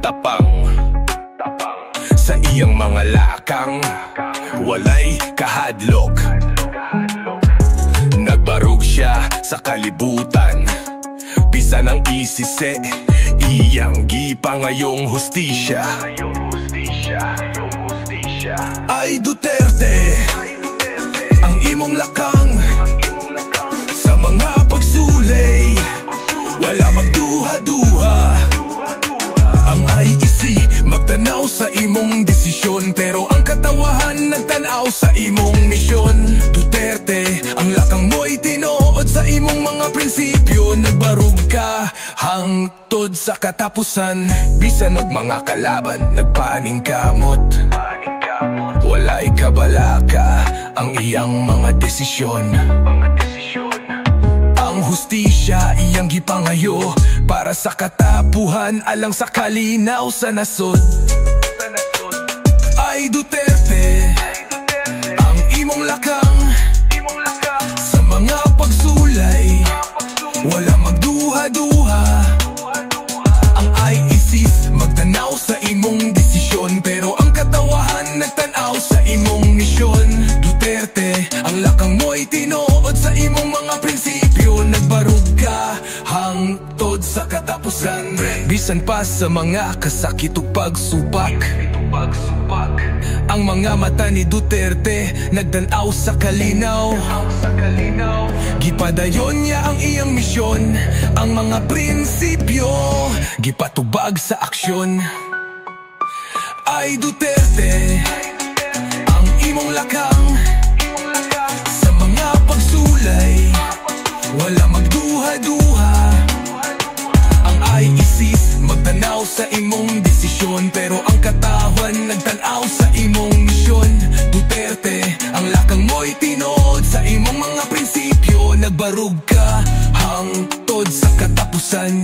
tapang sa iyang mga lakang, walay kahadlok. Nagbarog siya sa kalibutan, bisan ang isise, iyang gipangayong hustisya. Ay Duterte, ang imong lakang sa mga pagsulay, wala magduha-duha. Ang IEC magtanaw sa imong desisyon, pero ang katawahan nagtanaw sa imong misyon. Duterte, ang lakang mo'y tinuod sa imong mga prinsipyo. Nagbarug ka hangtod sa katapusan, bisan og mga kalaban nagpaning kamot. Walay kabalaka ang iyang mga desisyon. Ang hustisya iyang gipangayo para sa katapuhan, alang sa kalinaw sa nasod. Ay Duterte, ang imong lakang sa mga pagsulay, wala magduha-duha. Ang IEC magtanaw sa imong desisyon, pero ang katawahan nagtanaw sa imong misyon. Duterte, ang lakang mo'y tinuod sa imong mga prinsipyo. Nagbarug ka hangtod sa katapusan, bisan pa sa mga kasakit ug pagsubak. Ang mga mata ni Duterte nagdanaw sa kalinaw. Gipadayon niya ang iyang misyon, ang mga prinsipyo gipatubag sa aksyon. Ay Duterte, ang imong lakang sa mga pagsulay, wala magduha-duha. Ang IEC magtanaw sa imong desisyon, pero ang katawan nagtanaw sa imong misyon. Duterte, ang lakang mo'y tinuod sa imong mga prinsipyo. Nagbarug ka hangtod sa katapusan.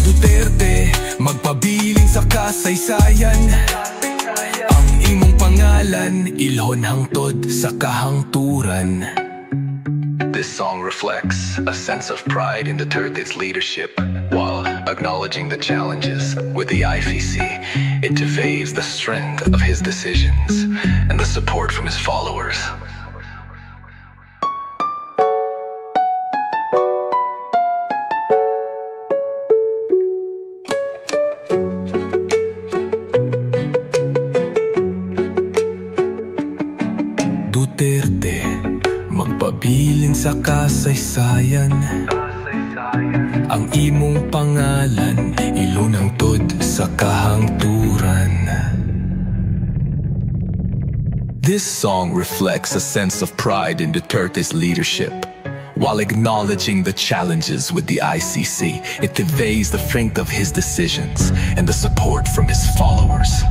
Duterte, magpabiling sa kasaysayan, ang imong pangalan ilhon hangtod sa kahangturan. This song reflects a sense of pride in Duterte's leadership, while acknowledging the challenges with the IFEC. It conveys the strength of his decisions and the support from his followers. Duterte, magpabiling sa kasaysayan, ang imong pangalan ilunang tod sa kahangturan. This song reflects a sense of pride in Duterte's leadership, while acknowledging the challenges with the ICC. It conveys the strength of his decisions and the support from his followers.